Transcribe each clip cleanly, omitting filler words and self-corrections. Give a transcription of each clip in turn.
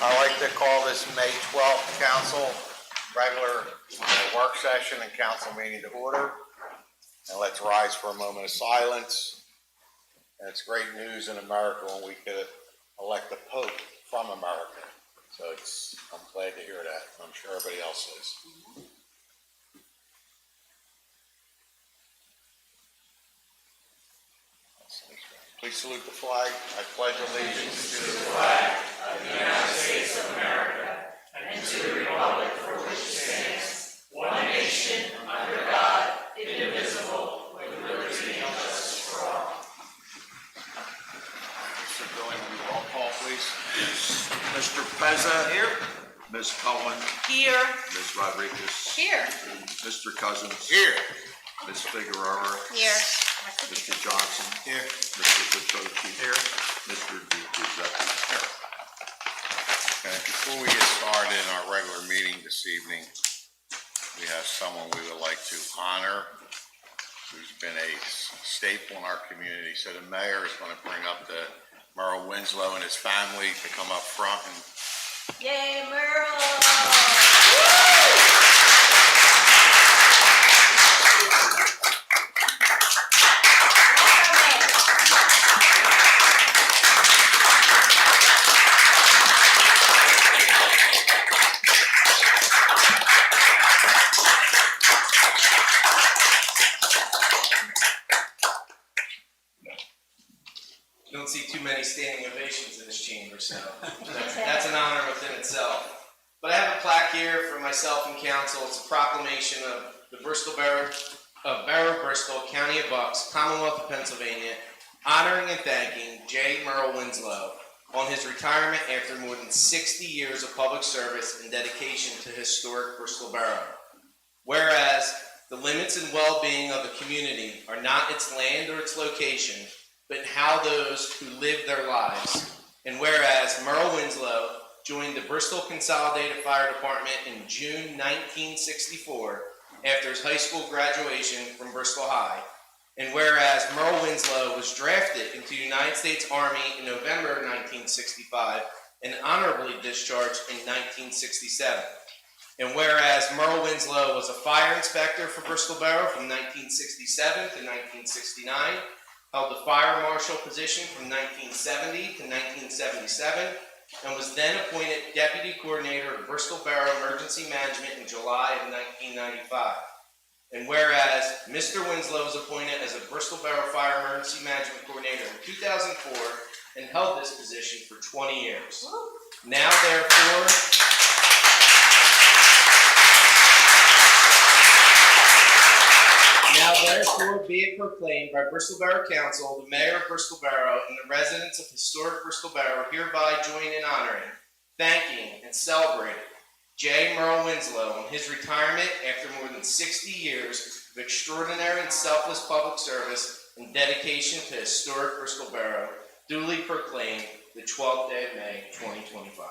I'd like to call this May 12th council regular work session and council meeting to order. And let's rise for a moment of silence. And it's great news in America when we could elect a pope from America. So I'm glad to hear that. I'm sure everybody else is. Please salute the flag. I pledge allegiance to the flag of the United States of America and to the republic for which it stands, one nation, under God, indivisible, with liberty and justice for all. Mr. Billing, roll call, please. Mr. Pezza. Here. Ms. Cohen. Here. Ms. Rodriguez. Here. Mr. Cousins. Here. Ms. Figueroa. Here. Mr. Johnson. Here. Mr. Petrochi. Here. Mr. Giuseppe. Here. Okay, before we get started in our regular meeting this evening, we have someone we would like to honor who's been a staple in our community. So the mayor is going to bring up the Merl Winslow and his family to come up front. And Yay, Merl! You don't see too many standing ovations in this chamber, so that's an honor within itself. But I have a plaque here for myself and council. It's a proclamation of the Bristol Borough of Bristol, County of Bucks, Commonwealth of Pennsylvania, honoring and thanking J. Merl Winslow on his retirement after more than 60 years of public service and dedication to historic Bristol Borough. Whereas the limits and well-being of a community are not its land or its location, but how those who live their lives. And whereas Merl Winslow joined the Bristol Consolidated Fire Department in June 1964 after his high school graduation from Bristol High. And whereas Merl Winslow was drafted into the United States Army in November 1965 and honorably discharged in 1967. And whereas Merl Winslow was a fire inspector for Bristol Borough from 1967 to 1969, held the fire marshal position from 1970 to 1977, and was then appointed deputy coordinator of Bristol Borough Emergency Management in July of 1995. And whereas Mr. Winslow was appointed as a Bristol Borough Fire Emergency Management Coordinator in 2004 and held this position for 20 years. Now therefore be it proclaimed by Bristol Borough Council, the Mayor of Bristol Borough, and the residents of historic Bristol Borough hereby join in honoring, thanking, and celebrating J. Merl Winslow on his retirement after more than 60 years of extraordinary and selfless public service and dedication to historic Bristol Borough, duly proclaimed the 12th day of May, 2025.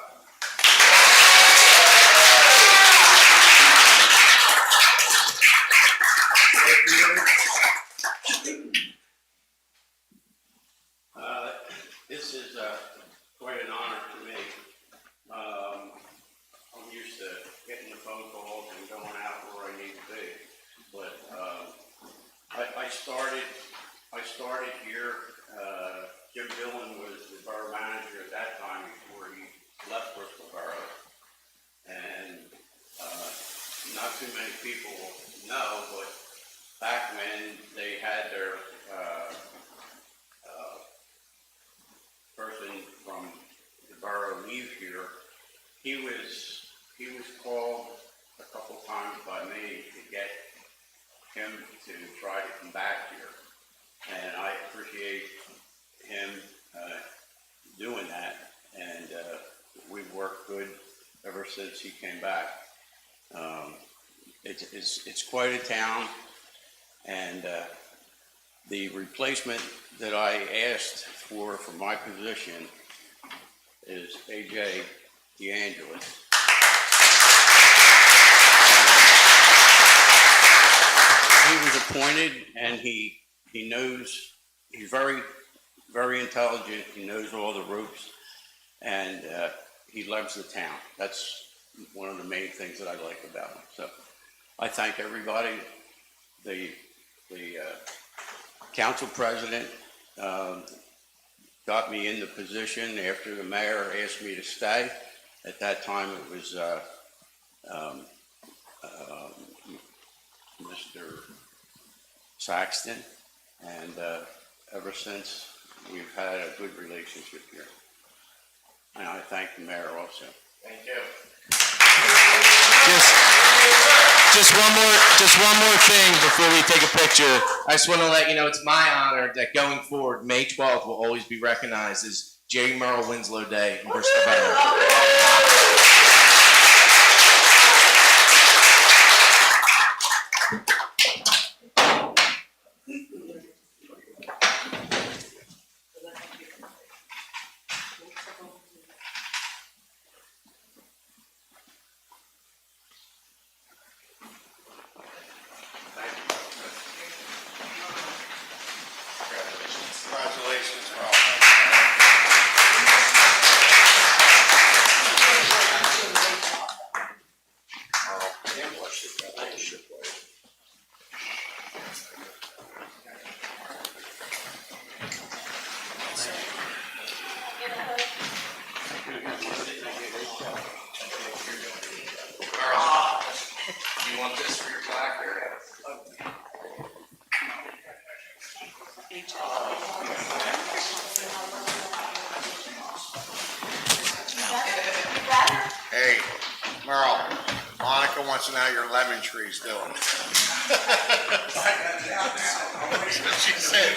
This is quite an honor to me. I'm used to getting the phone calls and going out where I need to be. But I started here. Jim Dillon was the borough manager at that time before he left Bristol Borough. And not too many people know, but back when they had their person from the borough leave here, he was called a couple times by me to get him to try to come back here, and I appreciate him doing that, and we've worked good ever since he came back. It's quite a town, and the replacement that I asked for my position is A.J. DeAngelis. He was appointed, and he knows, he's very, very intelligent. He knows all the ropes, and he loves the town. That's one of the main things that I like about him. So I thank everybody. The council president got me in the position after the mayor asked me to stay. At that time, it was Mr. Saxton, and ever since, we've had a good relationship here. And I thank the mayor also. Thank you. Just one more thing before we take a picture. I just want to let you know it's my honor that going forward, May 12th will always be recognized as J. Merl Winslow Day in Bristol Borough. Congratulations, Merl. You want this for your plaque or? Hey, Merl, Monica wants to know how your lemon tree's doing. That's what she said.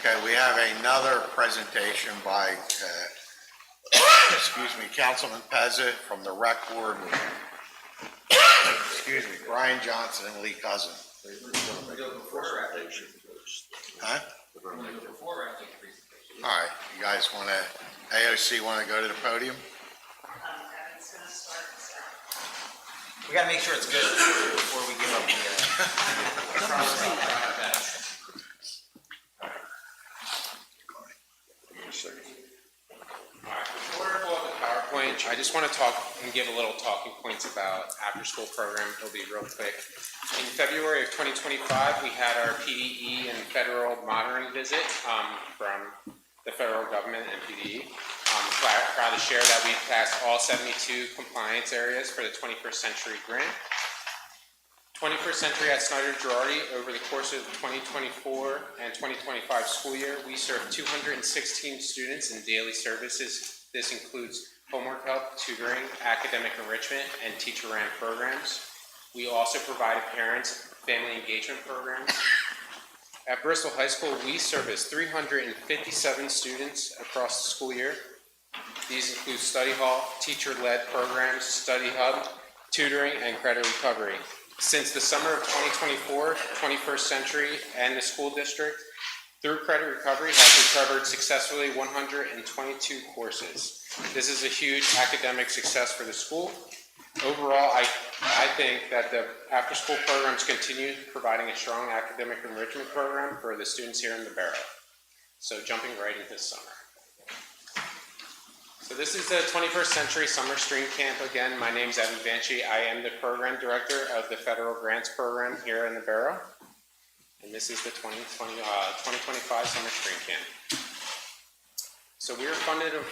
Okay, we have another presentation by, excuse me, Councilman Pezza from the Rec Board. Excuse me, Brian Johnson and Lee Cousin. Huh? All right, you guys want to, AOC want to go to the podium? We gotta make sure it's good before we give up Before I pull up the PowerPoint, I just want to talk and give a little talking points about after-school program. It'll be real quick. In February of 2025, we had our PDE and federal monitoring visit from the federal government and PDE. I'm proud to share that we've passed all 72 compliance areas for the 21st Century Grant. 21st Century at Snyder Girardi, over the course of the 2024 and 2025 school year, we served 216 students in daily services. This includes homework help, tutoring, academic enrichment, and teacher-ran programs. We also provided parents family engagement programs. At Bristol High School, we serviced 357 students across the school year. These include study hall, teacher-led programs, study hub, tutoring, and credit recovery. Since the summer of 2024, 21st Century and the school district, through credit recovery, has recovered successfully 122 courses. This is a huge academic success for the school. Overall, I think that the after-school programs continue providing a strong academic enrichment program for the students here in the Borough. So jumping right into summer. So this is the 21st Century Summer Stream Camp. Again, my name is Evan Banshee. I am the program director of the federal grants program here in the Borough. And this is the 2025 Summer Stream Camp. So we are funded in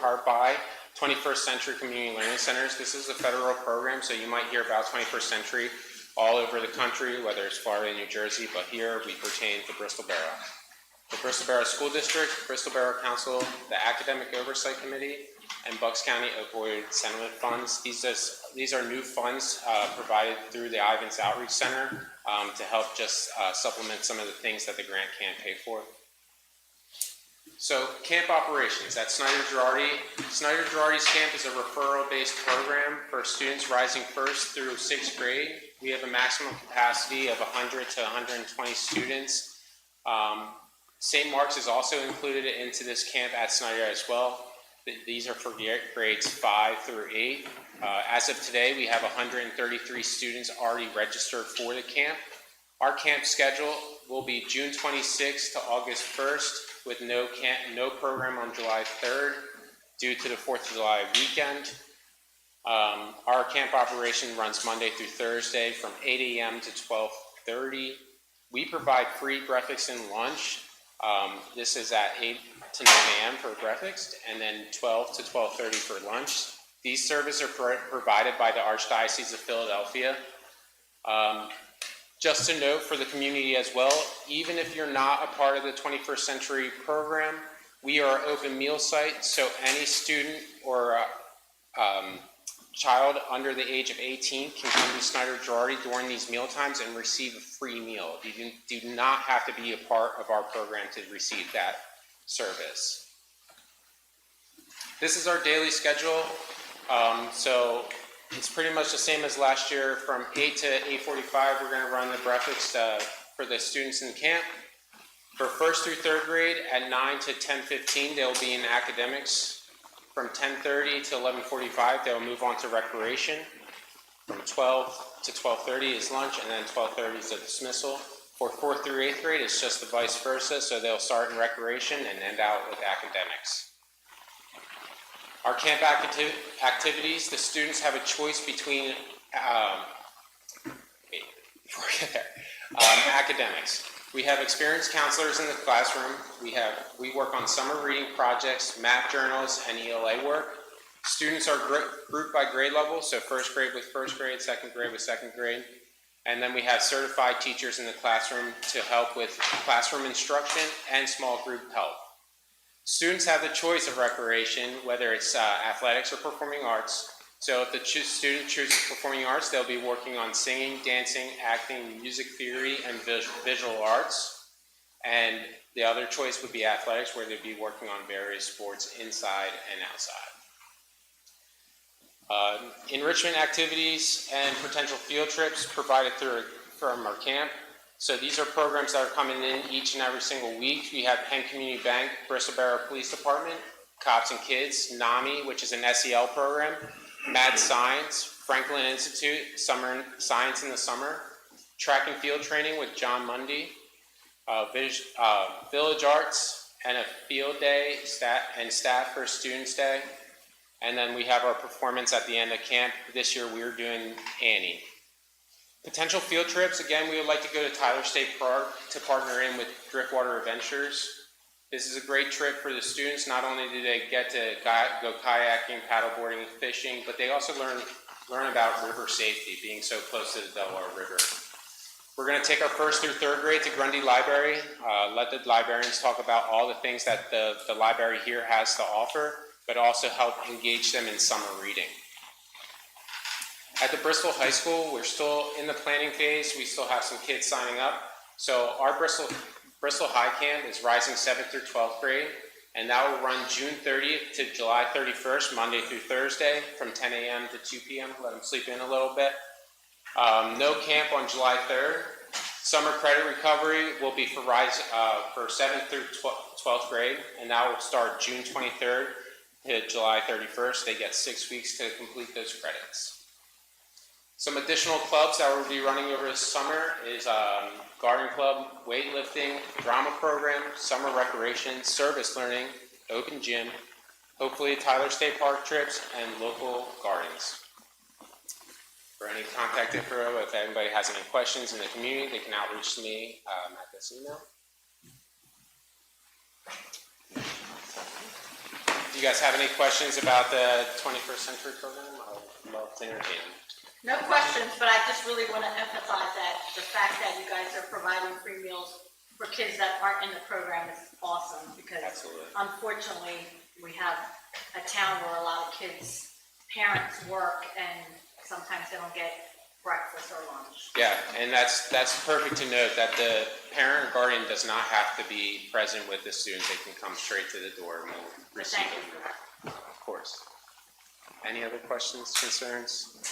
part by 21st Century Community Learning Centers. This is a federal program, so you might hear about 21st Century all over the country, whether it's Florida, New Jersey, but here we pertain to Bristol Borough. The Bristol Borough School District, Bristol Borough Council, the Academic Oversight Committee, and Bucks County Opioid Settlement Funds. These are new funds provided through the Ivans Outreach Center to help just supplement some of the things that the grant can't pay for. So camp operations at Snyder Girardi. Snyder Girardi's camp is a referral-based program for students rising first through 6th grade. We have a maximum capacity of 100 to 120 students. St. Mark's is also included into this camp at Snyder as well. These are for grades 5 through 8. As of today, we have 133 students already registered for the camp. Our camp schedule will be June 26th to August 1st with no program on July 3rd due to the 4th of July weekend. Our camp operation runs Monday through Thursday from 8 a.m. to 12:30. We provide free breakfast and lunch. This is at 8 to 9 a.m. for breakfast, and then 12 to 12:30 for lunch. These services are provided by the Archdiocese of Philadelphia. Just a note for the community as well, even if you're not a part of the 21st Century program, we are an open meal site, so any student or child under the age of 18 can come to Snyder Girardi during these meal times and receive a free meal. You do not have to be a part of our program to receive that service. This is our daily schedule. So it's pretty much the same as last year. From 8 to 8:45, we're going to run the breakfast for the students in camp. For 1st through 3rd grade, at 9 to 10:15, they'll be in academics. From 10:30 to 11:45, they'll move on to recreation. From 12 to 12:30 is lunch, and then 12:30 is a dismissal. For 4th through 8th grade, it's just the vice versa, so they'll start in recreation and end out with academics. Our camp activities, the students have a choice between, academics. We have experienced counselors in the classroom. We work on summer reading projects, math journals, and ELA work. Students are grouped by grade level, so 1st grade with 1st grade, 2nd grade with 2nd grade. And then we have certified teachers in the classroom to help with classroom instruction and small group help. Students have the choice of recreation, whether it's athletics or performing arts. So if the student chooses performing arts, they'll be working on singing, dancing, acting, music theory, and visual arts. And the other choice would be athletics, where they'd be working on various sports inside and outside. Enrichment activities and potential field trips provided from our camp. So these are programs that are coming in each and every single week. We have Penn Community Bank, Bristol Borough Police Department, Cops and Kids, NAMI, which is an SEL program, Mad Science, Franklin Institute, Summer Science in the Summer, Track and Field Training with John Mundy, Village Arts, and a Field Day and Staff for Students Day. And then we have our performance at the end of camp. This year we are doing Annie. Potential field trips, again, we would like to go to Tyler State Park to partner in with Driftwater Adventures. This is a great trip for the students. Not only do they get to go kayaking, paddleboarding, fishing, but they also learn about river safety, being so close to the Delaware River. We're going to take our 1st through 3rd grade to Grundy Library, let the librarians talk about all the things that the library here has to offer, but also help engage them in summer reading. At the Bristol High School, we're still in the planning phase. We still have some kids signing up. So our Bristol High Camp is rising 7th through 12th grade, and that will run June 30th to July 31st, Monday through Thursday, from 10 a.m. to 2 p.m. Let them sleep in a little bit. No camp on July 3rd. Summer credit recovery will be for 7th through 12th grade, and that will start June 23rd to July 31st. They get 6 weeks to complete those credits. Some additional clubs that we'll be running over the summer is garden club, weightlifting, drama program, summer recreation, service learning, open gym, hopefully Tyler State Park trips, and local gardens. For any contact info, if anybody has any questions in the community, they can outreach to me at this email. Do you guys have any questions about the 21st Century program? I'd love to entertain them. No questions, but I just really want to emphasize that the fact that you guys are providing free meals for kids that aren't in the program is awesome, because Absolutely. Unfortunately, we have a town where a lot of kids' parents work and sometimes they don't get breakfast or lunch. Yeah, and that's perfect to note that the parent or guardian does not have to be present with the student. They can come straight to the door and we'll receive Thank you them. for that. Of course. Any other questions, concerns?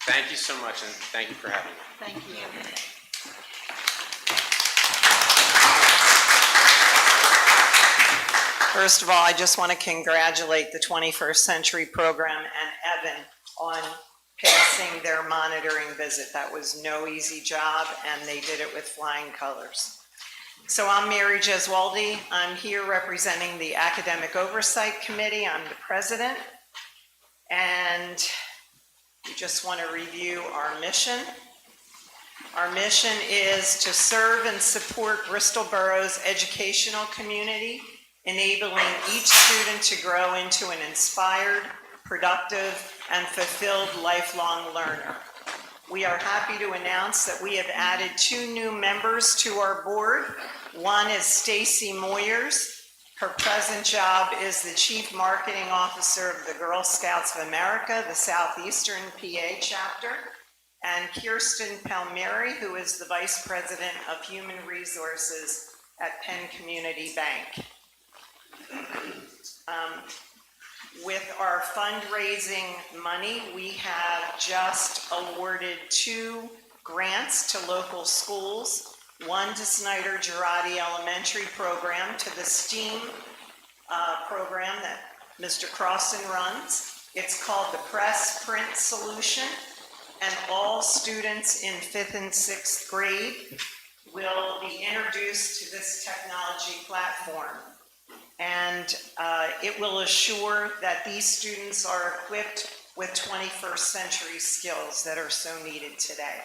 Thank you so much, and thank you for having me. Thank you. First of all, I just want to congratulate the 21st Century Program and Evan on passing their monitoring visit. That was no easy job, and they did it with flying colors. So I'm Mary Gesualdi. I'm here representing the Academic Oversight Committee. I'm the president, and we just want to review our mission. Our mission is to serve and support Bristol Borough's educational community, enabling each student to grow into an inspired, productive, and fulfilled lifelong learner. We are happy to announce that we have added 2 new members to our board. One is Stacy Moyers. Her present job is the Chief Marketing Officer of the Girl Scouts of America, the Southeastern PA chapter, and Kirsten Palmieri, who is the Vice President of Human Resources at Penn Community Bank. With our fundraising money, we have just awarded 2 grants to local schools, one to Snyder Girardi Elementary Program, to the STEAM program that Mr. Crossan runs. It's called the Press Print Solution, and all students in 5th and 6th grade will be introduced to this technology platform. And it will assure that these students are equipped with 21st century skills that are so needed today.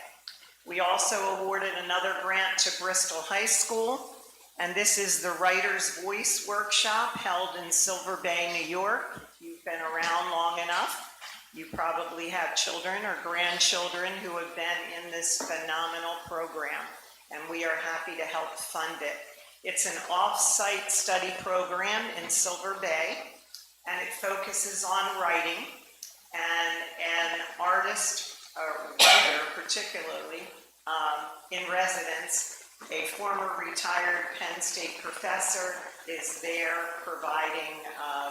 We also awarded another grant to Bristol High School, and this is the Writer's Voice Workshop held in Silver Bay, New York. You've been around long enough. You probably have children or grandchildren who have been in this phenomenal program, and we are happy to help fund it. It's an off-site study program in Silver Bay, and it focuses on writing, and an artist, a writer particularly, in residence, a former retired Penn State professor, is there providing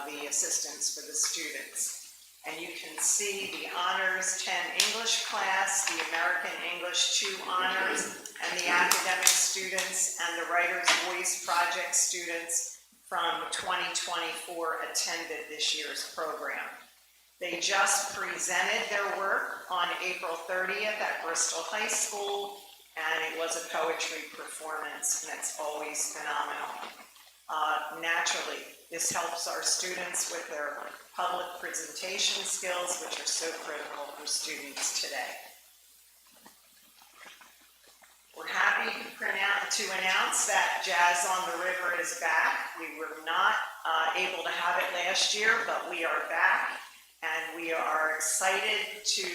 the assistance for the students. And you can see the Honors 10 English class, the American English 2 Honors, and the academic students and the Writer's Voice Project students from 2024 attended this year's program. They just presented their work on April 30th at Bristol High School, and it was a poetry performance, and it's always phenomenal. Naturally, this helps our students with their public presentation skills, which are so critical for students today. We're happy to announce that Jazz on the River is back. We were not able to have it last year, but we are back, and we are excited to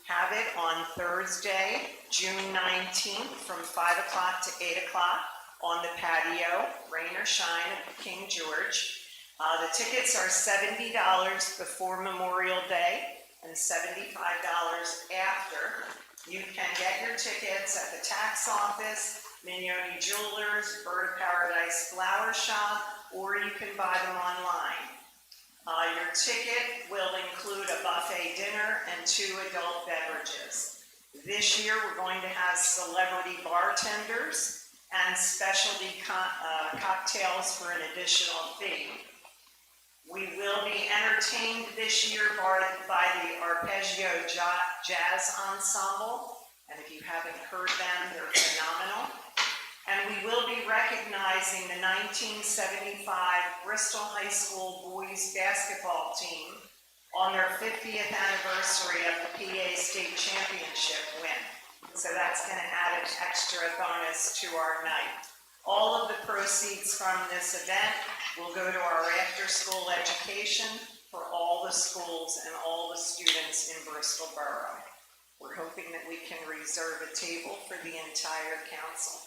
have it on Thursday, June 19th from 5 o'clock to 8 o'clock on the patio, rain or shine, of the King George. The tickets are $70 before Memorial Day and $75 after. You can get your tickets at the tax office, Mignoni Jewelers, Bird of Paradise Flower Shop, or you can buy them online. Your ticket will include a buffet dinner and 2 adult beverages. This year we're going to have celebrity bartenders and specialty cocktails for an additional fee. We will be entertained this year by the Arpeggio Jazz Ensemble, and if you haven't heard them, they're phenomenal. And we will be recognizing the 1975 Bristol High School boys basketball team on their 50th anniversary of the PA State Championship win. So that's going to add an extra bonus to our night. All of the proceeds from this event will go to our after-school education for all the schools and all the students in Bristol Borough. We're hoping that we can reserve a table for the entire council.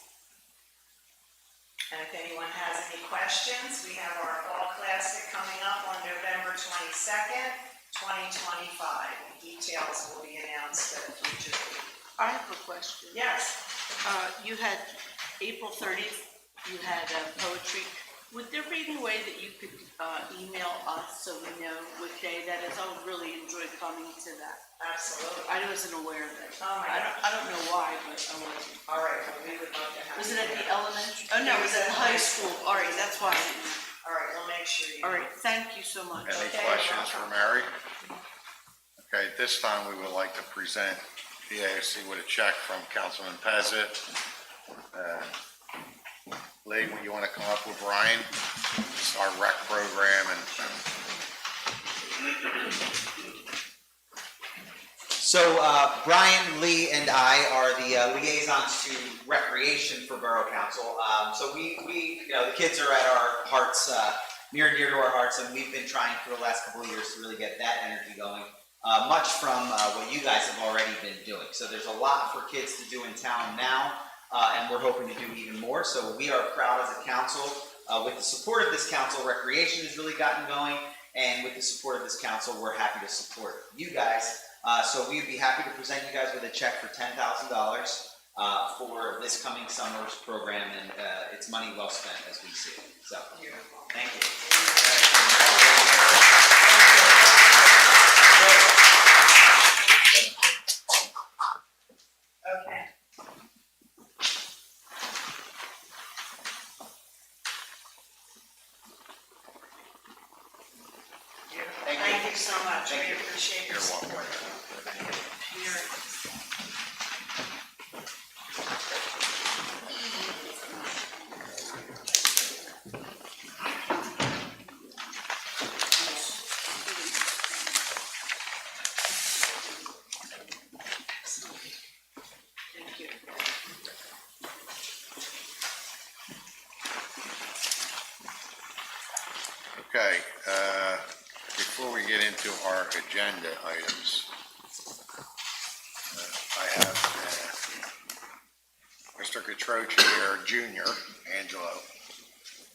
And if anyone has any questions, we have our Fall Classic coming up on November 22nd, 2025. Details will be announced at a future date. I have a question. Yes. You had April 30th, you had poetry. Would there be any way that you could email us so we know what day that is? I would really enjoy coming to that. Absolutely. I wasn't aware of it. Oh my God. I don't know why, but I wasn't. All right, well, we would love to have Was you. it at the elementary? Oh, no, it was at the high school. All right, that's why. All right, we'll make sure you All know. right, thank you so much. Any Okay, questions you're for Mary? Okay, at this time, we would like to present the AOC with a check from Councilman Pezzett. Lee, you want to come up with Brian? It's our rec program and So Brian, Lee, and I are the liaisons to recreation for Borough Council. So we, the kids are at our hearts, near and dear to our hearts, and we've been trying for the last couple of years to really get that energy going. Much from what you guys have already been doing. So there's a lot for kids to do in town now, and we're hoping to do even more. So we are proud as a council. With the support of this council, recreation has really gotten going, and with the support of this council, we're happy to support you guys. So we'd be happy to present you guys with a check for $10,000 for this coming summer's program, and it's money well spent as we see it. So, thank you. Okay. Thank you so much. We appreciate your support. Thank you. okay, before we get into our agenda items, I have Mr. Catroci here, Junior, Angelo,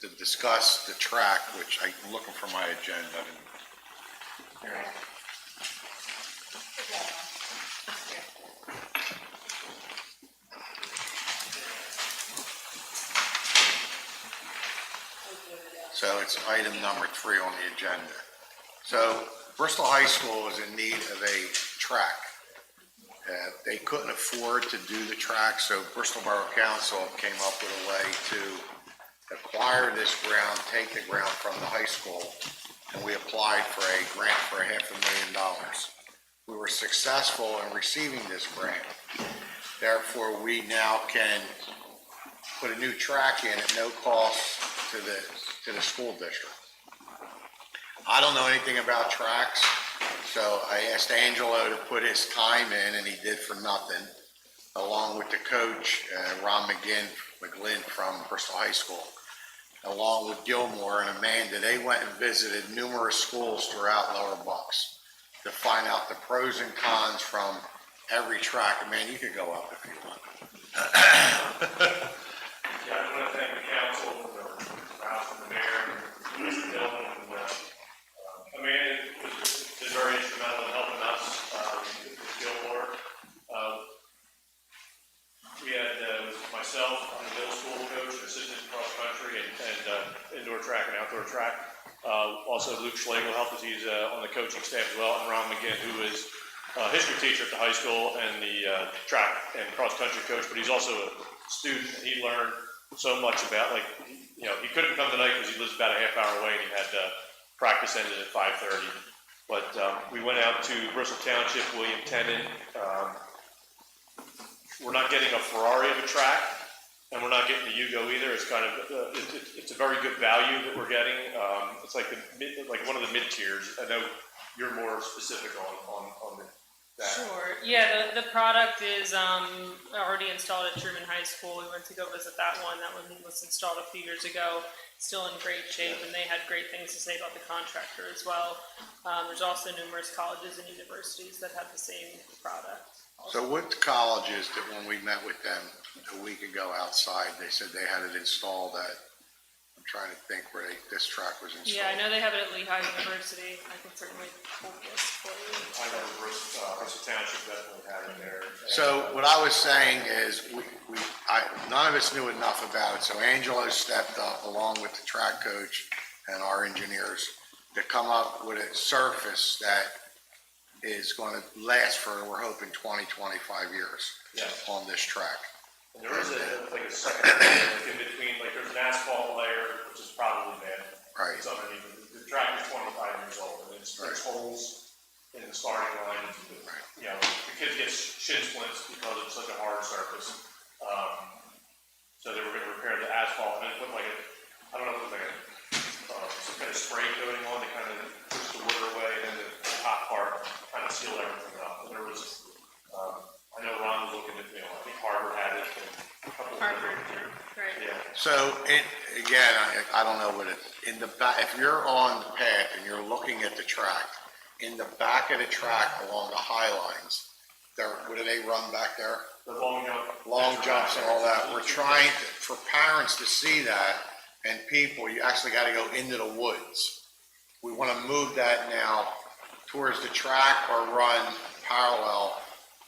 to discuss the track, which I'm looking for my agenda. So it's item number 3 on the agenda. So Bristol High School is in need of a track. They couldn't afford to do the track, so Bristol Borough Council came up with a way to acquire this ground, take the ground from the high school, and we applied for a grant for $500,000. We were successful in receiving this grant. Therefore, we now can put a new track in at no cost to the school district. I don't know anything about tracks, so I asked Angelo to put his time in, and he did for nothing, along with the coach, Ron McGlynn from Bristol High School, along with Gilmore and Amanda. They went and visited numerous schools throughout Lower Bucks to find out the pros and cons from every track. Man, you could go up if you want. Yeah, I want to thank the council, Ralph and the mayor, Mr. Dillon, and Amanda has been very instrumental in helping us with Gilmore. We had myself, I'm the middle school coach, assistant cross country, and indoor track and outdoor track. Also, Luke Schlegel helped us. He's on the coaching staff as well, and Ron McGinn, who is a history teacher at the high school and the track and cross country coach, but he's also a student, and he learned so much about, he couldn't come tonight because he lives about a half hour away, and he had practice ended at 5:30. But we went out to Bristol Township, William Tennant. We're not getting a Ferrari of a track, and we're not getting the Yugo either. It's kind of it's a very good value that we're getting. It's like one of the mid tiers. I know you're more specific on that. Sure. Yeah, the product is already installed at Truman High School. We went to go visit that one. That one was installed a few years ago. Still in great shape, and they had great things to say about the contractor as well. There's also numerous colleges and universities that have the same product. So what colleges that when we met with them a week ago outside, they said they had it installed at, I'm trying to think where this track was installed. Yeah, I know they have it at Lehigh University. I can certainly pull this for you. I remember Bristol Township definitely had it there. So what I was saying is none of us knew enough about it. So Angelo stepped up along with the track coach and our engineers to come up with a surface that is going to last for, we're hoping, 20, 25 years on this track. And there is a second layer in between, there's an asphalt layer, which is probably bad. Right. It's underneath starting line. You know, the kids get shin splints because it's such a hard surface. So they were gonna repair the asphalt and then put like a, I don't know if it was like some kind of spray coating on to kind of push the water away, and then the top part kind of sealed everything up. And there was, I know Ron was looking at, you know, I think Harvard had it and a couple of Harvard, different. right. Yeah. So again, I don't know what it, in the back, if you're on the path and you're looking at the track, in the back of the track along the high lines, what do they run back there? The long jump. Long jumps and all that. We're trying for parents to see that, and people, you actually gotta go into the woods. We wanna move that now towards the track or run parallel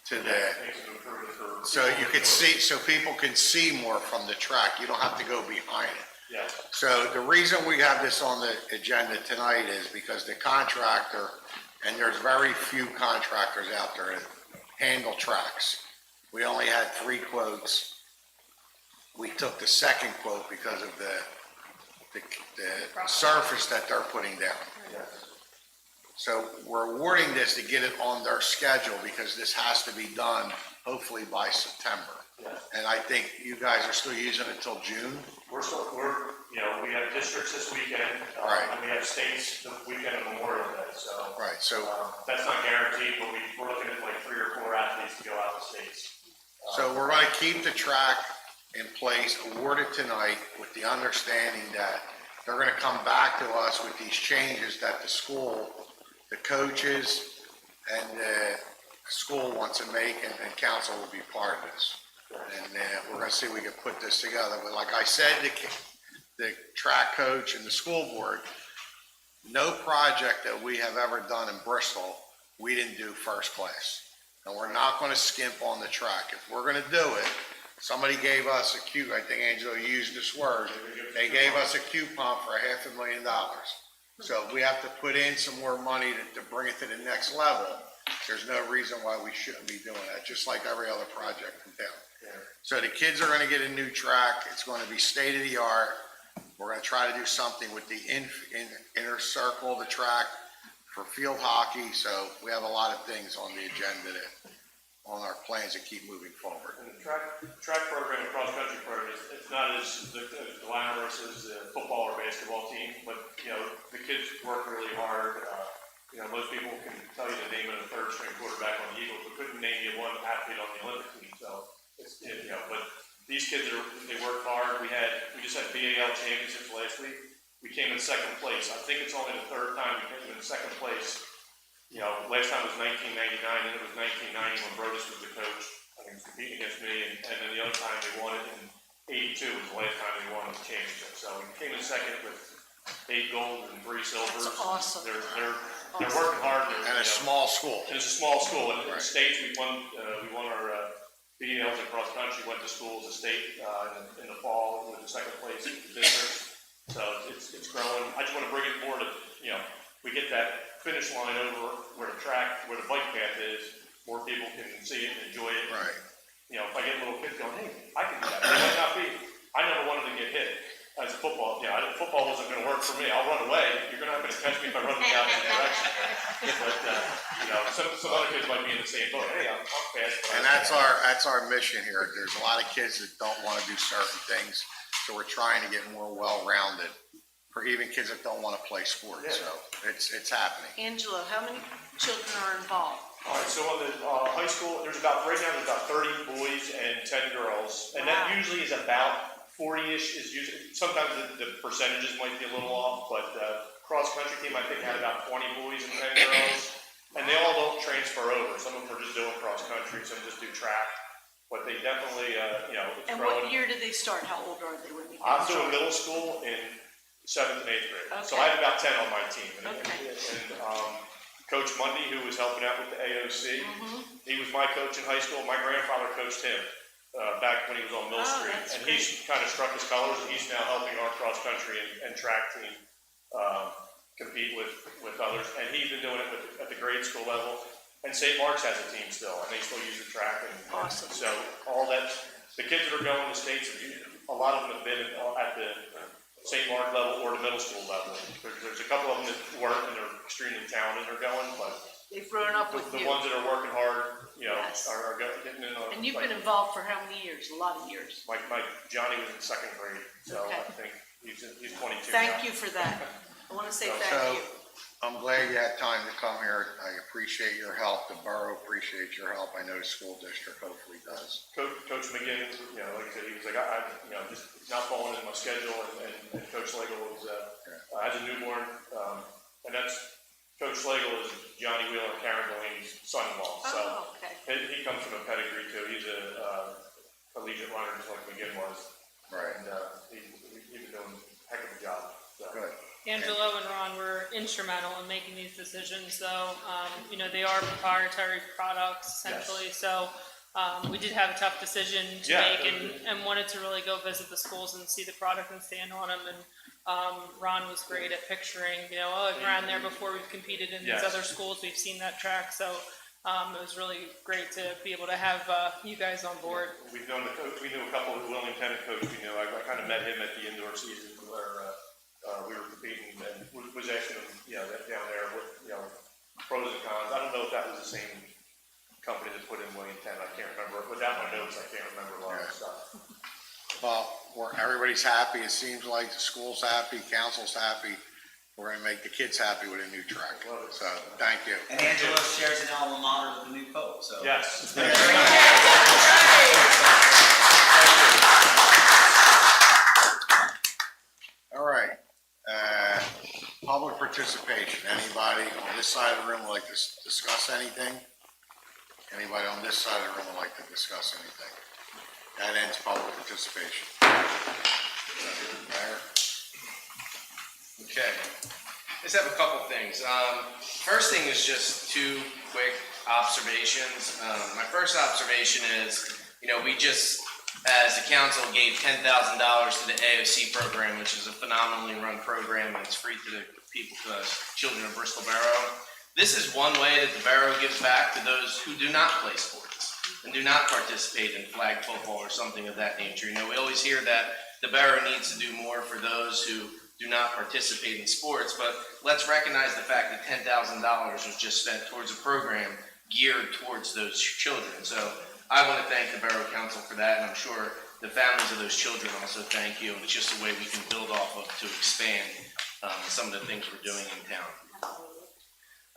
to the, Makes it improve it for. so you could see, so people can see more from the track. You don't have to go behind it. Yeah. So the reason we have this on the agenda tonight is because the contractor, and there's very few contractors out there that handle tracks. We only had 3 quotes. We took the second quote because of the surface that they're putting down. So we're awarding this to get it on their schedule because this has to be done hopefully by September. And I think you guys are still using it until June? You know, we have districts this weekend. Right. And we have states the weekend of Memorial Day, so. Right, so That's not guaranteed, but we're looking at like 3 or 4 athletes to go out to states. So we're gonna keep the track in place, award it tonight with the understanding that they're gonna come back to us with these changes that the school, the coaches, and the school wants to make, and council will be part of this. And we're gonna see if we can put this together. But like I said, the track coach and the school board, no project that we have ever done in Bristol, we didn't do first class. And we're not gonna skimp on the track. If we're gonna do it, somebody gave us I think Angelo used this word, they gave us a coupon for $500,000. So if we have to put in some more money to bring it to the next level, there's no reason why we shouldn't be doing that, just like every other project in town. So the kids are gonna get a new track, it's gonna be state of the art. We're gonna try to do something with the inner circle of the track for field hockey, so we have a lot of things on the agenda on our plans to keep moving forward. And the track program and cross-country program, it's not as glamorous as the football or basketball team, but, you know, the kids work really hard. You know, most people can tell you the name of the third-string quarterback on the Eagles, but couldn't name you one athlete on the Olympic team, so it's, you know, but these kids they work hard. We just had BAL championships last week. We came in second place. I think it's only the 3rd time we came in second place. You know, last time was 1999, and it was 1990 when Brodus was the coach. I think he was competing against me, and then the other time they won it in '82 was the last time they won the championship. So we came in second with 8 golds and 3 silvers. That's awesome. They're working hard. And a small school. And it's a small school. In Right. the states, we won our BDLs across the country. Went to schools, the state in the fall with the second place district. So it's growing. I just want to bring it more to, you know, we get that finish line over where the bike path is, more people can see it and enjoy it. Right. You know, if I get little kids going, hey, I can do that. They might not be. I never wanted to get hit as a football. Yeah, football wasn't going to work for me. I'll run away. You're not going to catch me if I run in the opposite direction. But you know, some other kids might be in the same boat. Hey, I'm fast. And that's our mission here. There's a lot of kids that don't want to do certain things, so we're trying to get more well-rounded for even kids that don't want to play sports. So it's happening. Angelo, how many children are involved? All right, so on the high school, right now there's about 30 boys and 10 girls, and that usually is about 40-ish. Is usually sometimes the percentages might be a little off, but cross country team I think had about 20 boys and 10 girls, and they all don't transfer over. Some of them are just doing cross country, some just do track, but they definitely you know, it's And growing. what year did they start? How old are they when they I'm started? doing middle school in 7th and 8th grade, so Okay. I have about 10 on my team. And Okay. Coach Mundy, who was helping out with the AOC, he was my coach in high school. My grandfather coached him back when he was on Mill Street, that's and great. he's kind of struck his colors, and he's now helping our cross country and track team compete with others. And he's been doing it at the grade school level. And St. Mark's has a team still, and they still use the track. And Awesome. so all that, the kids that are going to states, a lot of them have been at the St. Mark level or the middle school level. There's a couple of them that work and they're extremely talented, they're going, but They've grown up with the you. ones that are working hard, you know, Yes. are getting in. And you've like, been involved for how many years? A lot of years. Like Johnny was in second grade, so Okay. I think he's 22 now. Thank you for that. I want to say So, thank you. I'm glad you had time to come here. I appreciate your help. The borough appreciates your help. I know the school district hopefully does. Coach McGinn, you know, like I said, he was like, I you know, just not falling in my schedule, and Coach Slagle was, has a newborn, and that's, Coach Slagle is Johnny Wheeler and Karen Delaney's son-in-law, so Oh, okay. he comes from a pedigree too. He's a collegiate runner, just like McGinn was, Right. and he's been doing a heck of a job. So. Good. Angelo and Ron were instrumental in making these decisions, though. You know, they are proprietary products essentially, so we did have a tough decision to make and wanted to really go visit the schools and see the product and stand on them. And Ron was great at picturing, you know, oh, I've ran there before, we've competed in these other schools, we've seen that track, so it was really great to be able to have you guys on board. We've known the coach. We knew a couple of willing tennis coaches. You know, I kind of met him at the indoor season where we were competing, and was asking him, you know, that down there, what, you know, pros and cons. I don't know if that was the same company that put in William Penn. I can't remember. Without my notes, I can't remember a lot of stuff. Well, everybody's happy. It seems like the school's happy, council's happy. We're gonna make the kids happy with a new track. So, thank you. And Angelo shares an alma mater with the new pope, so. Yes. All right. Public participation. Anybody on this side of the room would like to discuss anything? Anybody on this side of the room would like to discuss anything? That ends public participation. Mayor? Okay, let's have a couple things. First thing is just two quick observations. My first observation is, you know, we just, as a council, gave $10,000 to the AOC program, which is a phenomenally run program, and it's free to the people, to the children of Bristol Borough. This is one way that the borough gives back to those who do not play sports and do not participate in flag football or something of that nature. You know, we always hear that the borough needs to do more for those who do not participate in sports, but let's recognize the fact that $10,000 was just spent towards a program geared towards those children. So I want to thank the Borough Council for that, and I'm sure the families of those children also thank you. And it's just a way we can build off of to expand some of the things we're doing in town.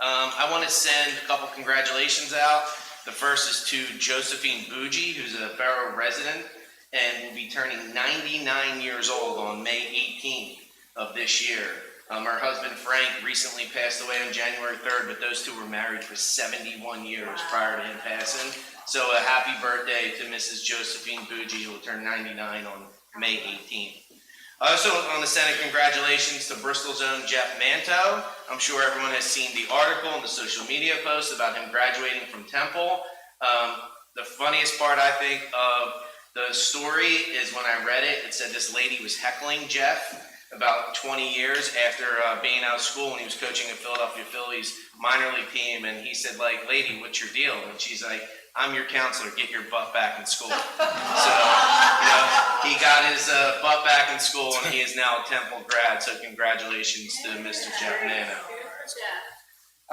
I want to send a couple congratulations out. The first is to Josephine Bougie, who's a Borough resident and will be turning 99 years old on May 18th of this year. Her husband Frank recently passed away on January 3rd, but those two were married for 71 years prior to him passing. So a happy birthday to Mrs. Josephine Bougie, who will turn 99 on May 18th. Also on the Senate, congratulations to Bristol's own Jeff Manto. I'm sure everyone has seen the article and the social media post about him graduating from Temple. The funniest part, I think, of the story is when I read it, it said this lady was heckling Jeff about 20 years after being out of school when he was coaching at Philadelphia Phillies minor league team, and he said, like, lady, what's your deal? And she's like, I'm your counselor, get your butt back in school. So, you know, he got his butt back in school, and he is now a Temple grad, so congratulations to Mr. Jeff Nano.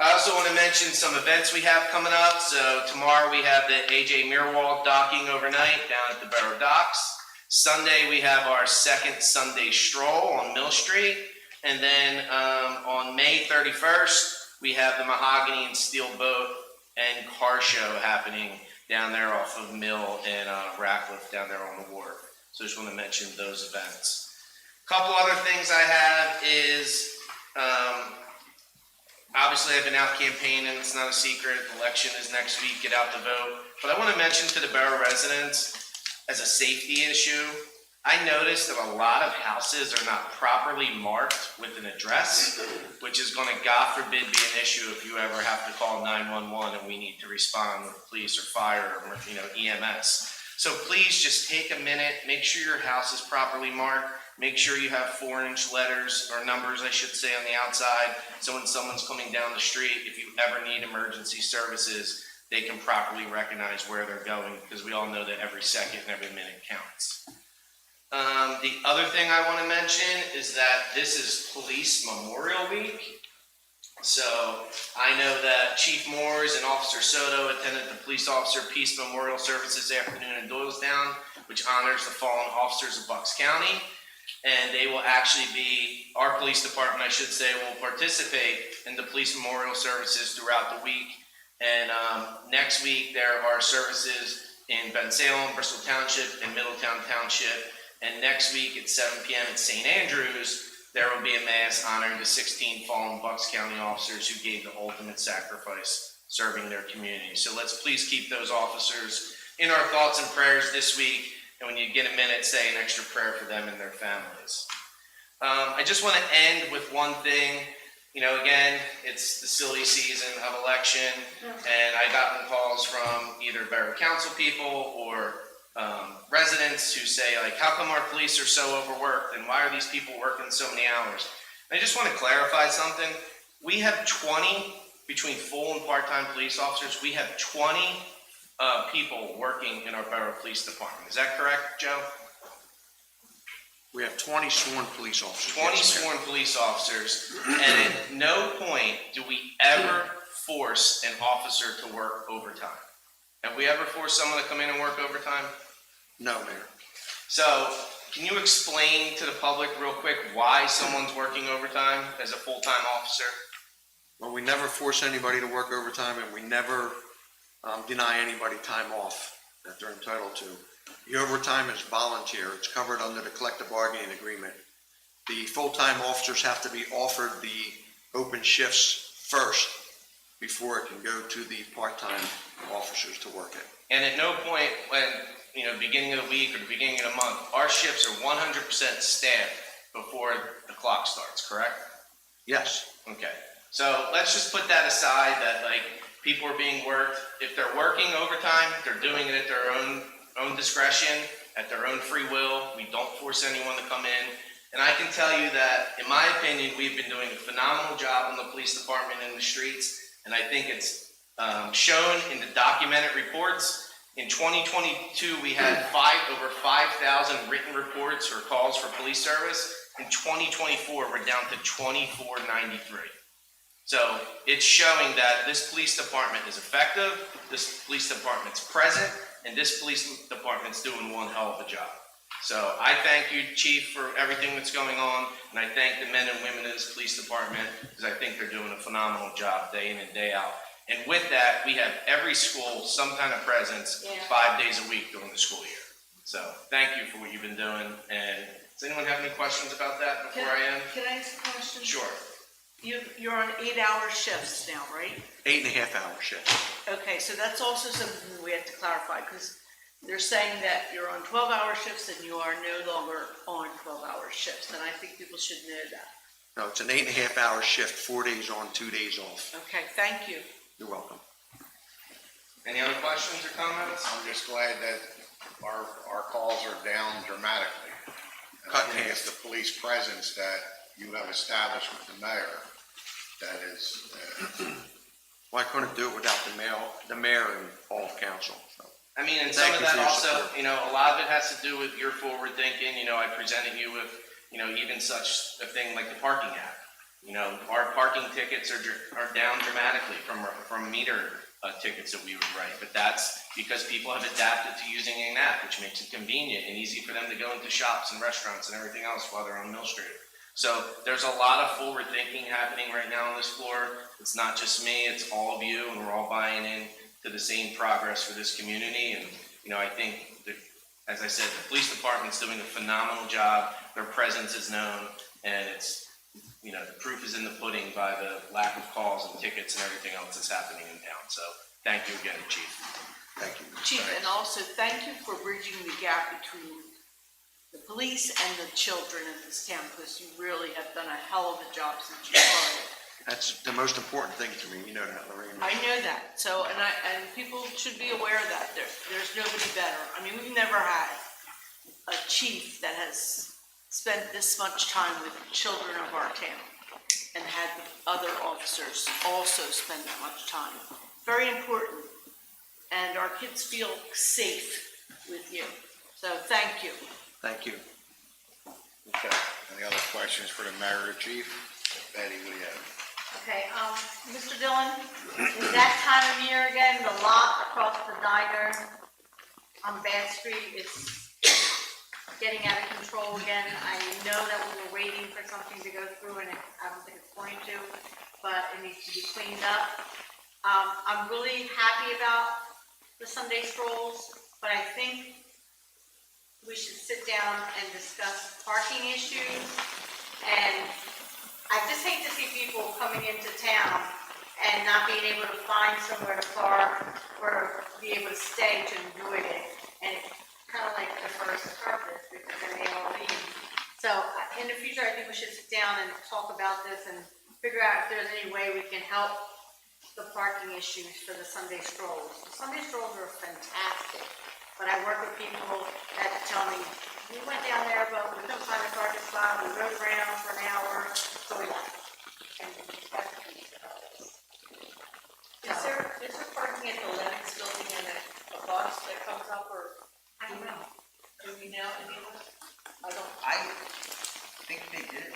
I also want to mention some events we have coming up. So tomorrow we have the AJ Mirwald docking overnight down at the Borough Docks. Sunday we have our second Sunday stroll on Mill Street. And then on May 31st, we have the Mahogany and Steel Boat and Car Show happening down there off of Mill and Ratcliffe down there on the wharf. So I just want to mention those events. A couple other things I have is, obviously I've been out campaigning, it's not a secret, election is next week, get out to vote. But I want to mention to the borough residents, as a safety issue, I noticed that a lot of houses are not properly marked with an address, which is going to, God forbid, be an issue if you ever have to call 911 and we need to respond with police or fire or, you know, EMS. So please just take a minute, make sure your house is properly marked, make sure you have 4-inch letters or numbers, I should say, on the outside. So when someone's coming down the street, if you ever need emergency services, they can properly recognize where they're going, because we all know that every second and every minute counts. The other thing I want to mention is that this is Police Memorial Week. So I know that Chief Moores and Officer Soto attended the Police Officer Peace Memorial Service this afternoon in Doylestown, which honors the fallen officers of Bucks County. And they will actually be, our police department, I should say, will participate in the police memorial services throughout the week. And next week, there are services in Bensalem, Bristol Township, and Middletown Township. And next week at 7 p.m. at St. Andrews, there will be a mass honoring the 16 fallen Bucks County officers who gave the ultimate sacrifice serving their community. So let's please keep those officers in our thoughts and prayers this week. And when you get a minute, say an extra prayer for them and their families. I just want to end with one thing. You know, again, it's the silly season of election, and I gotten calls from either borough council people or residents who say, like, how come our police are so overworked, and why are these people working so many hours? And I just want to clarify something. We have 20, between full and part-time police officers, we have 20 people working in our borough police department. Is that correct, Joe? We have 20 sworn police officers. 20 Yes, Mayor. sworn police officers, and at no point do we ever force an officer to work overtime. Have we ever forced someone to come in and work overtime? No, Mayor. So, can you explain to the public real quick why someone's working overtime as a full-time officer? Well, we never force anybody to work overtime, and we never deny anybody time off that they're entitled to. The overtime is volunteer. It's covered under the collective bargaining agreement. The full-time officers have to be offered the open shifts first before it can go to the part-time officers to work it. And at no point when, beginning of the week or the beginning of the month, our shifts are 100% staffed before the clock starts, correct? Yes. Okay. So let's just put that aside, that people are being worked. If they're working overtime, they're doing it at their own discretion, at their own free will. We don't force anyone to come in. And I can tell you that, in my opinion, we've been doing a phenomenal job in the police department in the streets. And I think it's shown in the documented reports. In 2022, we had over 5,000 written reports or calls for police service. In 2024, we're down to 2,493. So it's showing that this police department is effective, this police department's present, and this police department's doing one hell of a job. So I thank you, Chief, for everything that's going on, and I thank the men and women of this police department, because I think they're doing a phenomenal job day in and day out. And with that, we have every school some kind of presence 5 days a week during the school year. So thank you for what you've been doing. And does anyone have any questions about that before I end? Can I ask a question? Sure. You're on 8-hour shifts now, right? 8.5-hour shift. Okay, so that's also something we have to clarify, because they're saying that you're on 12-hour shifts and you are no longer on 12-hour shifts, and I think people should know that. No, it's an 8.5-hour shift, 4 days on, 2 days off. Okay, thank you. You're welcome. Any other questions or comments? I'm just glad that our calls are down dramatically. And Cut I in think half. it's the police presence that you have established with the mayor that is, Well, I couldn't do it without the mayor and all of council. So. I mean, and Thank some of you that for your also, support. a lot of it has to do with your forward thinking. I presented you with, even such a thing like the parking app. Our parking tickets are down dramatically from meter tickets that we would write, but that's because people have adapted to using an app, which makes it convenient and easy for them to go into shops and restaurants and everything else while they're on Mill Street. So there's a lot of forward thinking happening right now on this floor. It's not just me, it's all of you, and we're all buying in to the same progress for this community. And, I think that, as I said, the police department's doing a phenomenal job. Their presence is known, and it's, the proof is in the pudding by the lack of calls and tickets and everything else that's happening in town. So thank you again, Chief. Thank you. Chief, and also thank you for bridging the gap between the police and the children in this town, because you really have done a hell of a job since you started. That's the most important thing to me. You know that, Lorraine. I know that. So, and people should be aware of that. There's nobody better. I mean, we've never had a chief that has spent this much time with the children of our town and had the other officers also spend that much time. Very important. And our kids feel safe with you. So thank you. Thank you. Okay, any other questions for the mayor or the chief? Betty, what do you have? Okay, Mr. Dillon, is that time of year again, the lot across the diner on Bath Street is getting out of control again? I know that we were waiting for something to go through and I don't think it's going to, but it needs to be cleaned up. I'm really happy about the Sunday strolls, but I think we should sit down and discuss parking issues. And I just hate to see people coming into town and not being able to find somewhere to park or be able to stay to enjoy it. And it kind of like defers the purpose because then they all leave. So in the future, I think we should sit down and talk about this and figure out if there's any way we can help the parking issues for the Sunday strolls. The Sunday strolls are fantastic, but I work with people that tell me, we went down there, but we couldn't find a parking spot, we rode around for an hour, so we left. And that's the piece about this. Is there parking at the Lennox building and a bus that comes up, or? I don't know. Do we know any of this? I don't. I think they did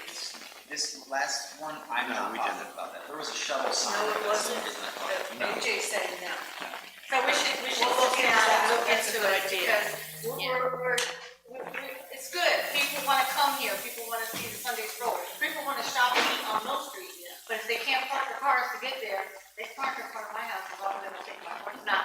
this last one, I'm not positive about that. There was a shuttle sign. No, it that was wasn't. isn't it? No. AJ said no. So we should We'll look sit into down and that. look That's a into good it idea. because it's good. People want to come here. People want to see the Sunday strollers. People want to shop and eat on Mill Street. But if they can't park their cars to get there, they park in front of my house as long as they don't take my car. No.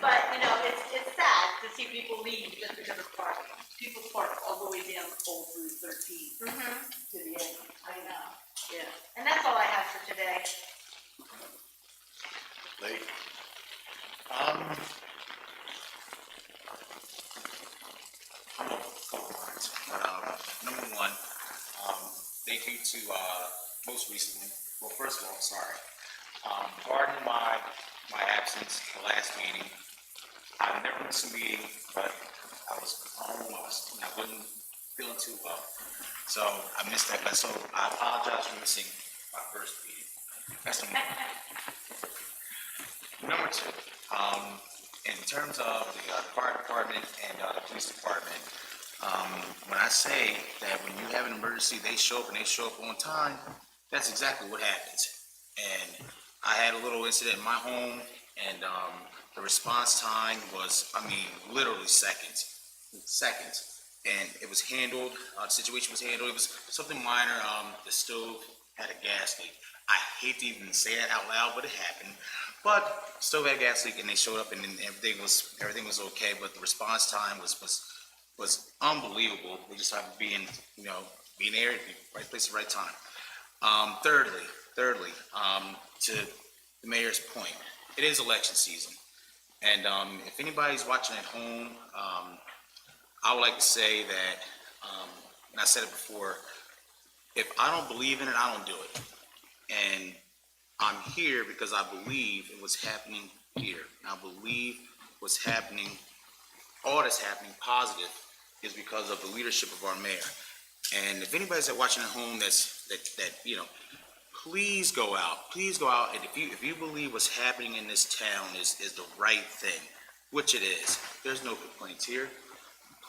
But, you know, it's sad to see people leave just because of parking. People park all the way down Old Route 13 to the end. I know. Yeah. And that's all I have for today. Lee? Number one, thank you to, most recently, well, first of all, sorry. Pardon my absence the last meeting. I never missed a meeting, but I was home, I wasn't feeling too well. So I missed that, so I apologize for missing my first meeting. That's number one. Number two, in terms of the fire department and the police department, when I say that when you have an emergency, they show up and they show up on time, that's exactly what happens. And I had a little incident in my home, and the response time was, literally seconds. And it was handled, the situation was handled, it was something minor, the stove had a gas leak. I hate to even say that out loud, but it happened. But stove had a gas leak and they showed up and then everything was okay, but the response time was unbelievable. They just had to be being there at the right place at the right time. Thirdly, to the mayor's point, it is election season. And if anybody's watching at home, I would like to say that, and I said it before, if I don't believe in it, I don't do it. And I'm here because I believe in what's happening here. And I believe what's happening, all that's happening positive, is because of the leadership of our mayor. And if anybody's watching at home please go out, and if you believe what's happening in this town is the right thing, which it is, there's no complaints here,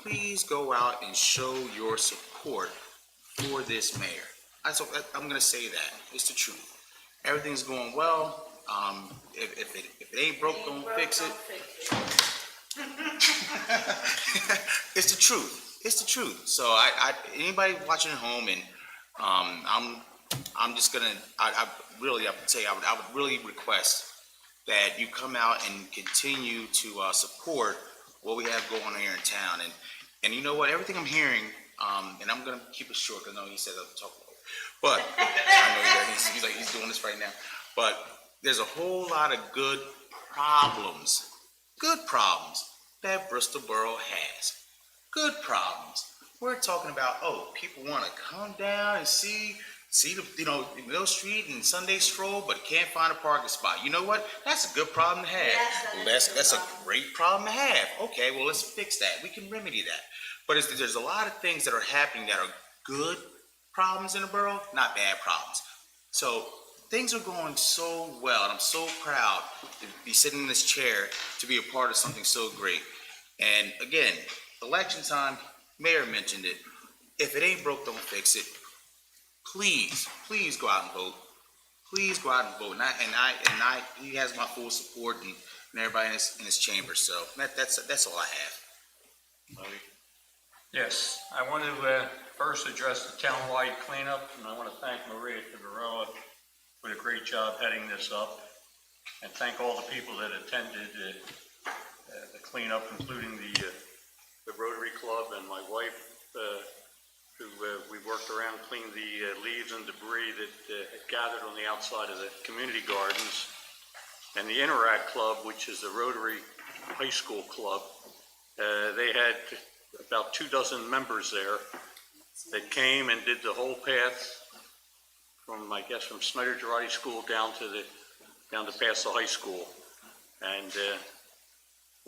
please go out and show your support for this mayor. I'm gonna say that, it's the truth. Everything's going well, if it ain't broke, don't fix it. It's the truth, So I anybody watching at home, and I'm just gonna, I would really request that you come out and continue to support what we have going on here in town. And you know what, everything I'm hearing, and I'm gonna keep it short, because I know he said I'll talk about it, but I know he's doing this right now. But there's a whole lot of good problems that Bristol Borough has. Good problems. We're talking about, people want to come down and see the, Mill Street and Sunday stroll, but can't find a parking spot. You know what? That's a good problem to have. Yes, That's a great problem to have. Okay, well, let's fix that. We can remedy that. But there's a lot of things that are happening that are good problems in the borough, not bad problems. So things are going so well, and I'm so proud to be sitting in this chair to be a part of something so great. And again, election time, Mayor mentioned it. If it ain't broke, don't fix it. Please, please go out and vote. Please go out and vote. He has my full support and everybody in his chamber. So that's all I have. Yes, I want to first address the townwide cleanup, and I want to thank Maria Figueroa for the great job heading this up, and thank all the people that attended the cleanup, including the Rotary Club and my wife, who we worked around, cleaned the leaves and debris that had gathered on the outside of the community gardens, and the Interact Club, which is the Rotary High School Club. They had about 24 members there that came and did the whole path from, I guess, from Snyder Girardi School down to past the high school. And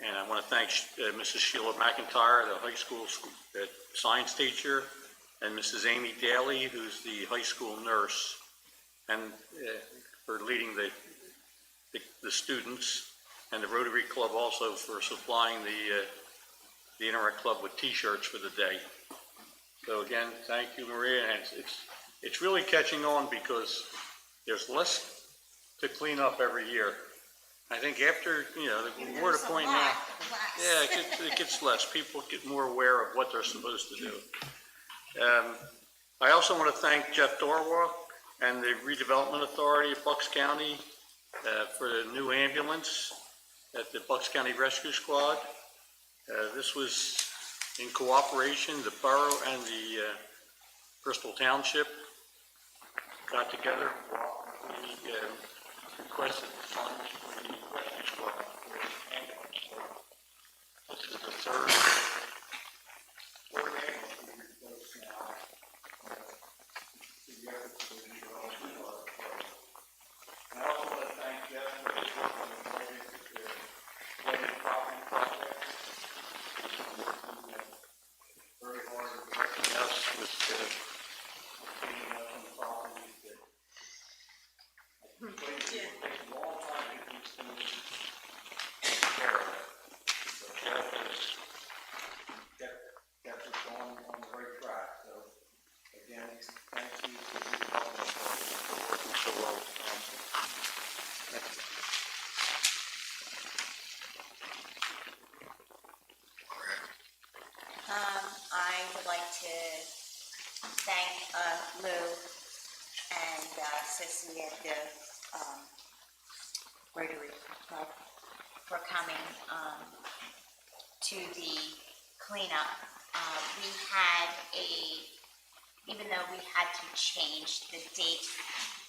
I want to thank Mrs. Sheila McIntyre, the high school science teacher, and Mrs. Amy Daly, who's the high school nurse, and for leading the students, and the Rotary Club also for supplying the Interact Club with T-shirts for the day. So again, thank you, Maria, and it's really catching on because there's less to clean up every year. I think after, we're at a point now. Yeah, it gets less. People get more aware of what they're supposed to do. I also want to thank Jeff Dorwalk and the Redevelopment Authority of Bucks County for the new ambulance at the Bucks County Rescue Squad. This was in cooperation, the borough and the Bristol Township got together. We requested funds for the rescue squad for the ambulance. This is the third ambulance we replaced now. Together for the redevelopment squad. And I also want to thank Jeff for his work on the flooding problem project. Very hard to working out with cleaning up some properties that I think it takes a long time to get these things taken care of. So Jeff has kept us on the right track. So again, thank you for the development for working so well with council. I would like to thank Lou and Sissy at the Rotary Club for coming to the cleanup. We had even though we had to change the date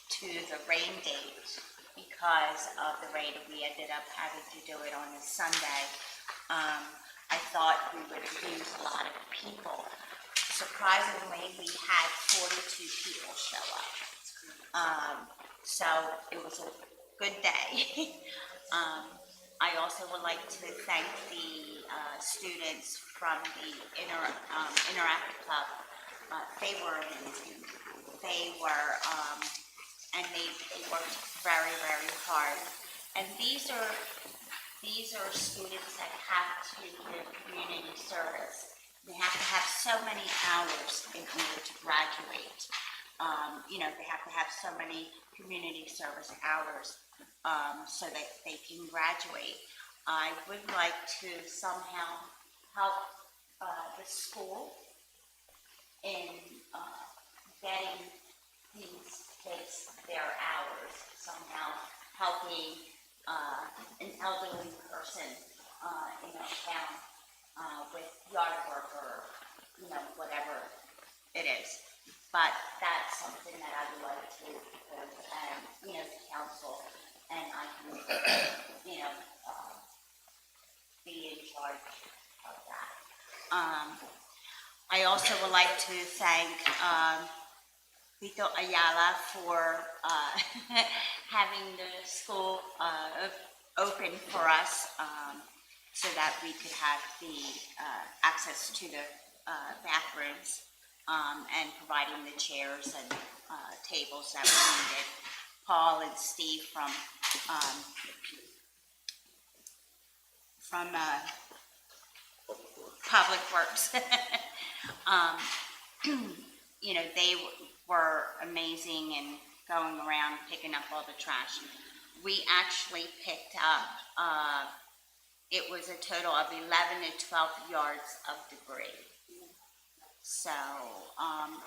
to the rain date because of the rain, we ended up having to do it on a Sunday. I thought we would lose a lot of people. Surprisingly, we had 42 people show up. So it was a good day. I also would like to thank the students from the Interact Club. They were amazing. They were, and they worked very, very hard. And these are students that have to give community service. They have to have so many hours in order to graduate. They have to have so many community service hours so that they can graduate. I would like to somehow help the school in getting these kids their hours, somehow helping an elderly person in our town with yard work or whatever it is. But that's something that I would like to propose and the council, and I can be in charge of that. I also would like to thank Vito Ayala for having the school open for us so that we could have the access to the bathrooms and providing the chairs and tables that we needed. Paul and Steve from Public Works. you know, they were amazing in going around picking up all the trash. We actually picked up, it was a total of 11 to 12 yards of debris. So,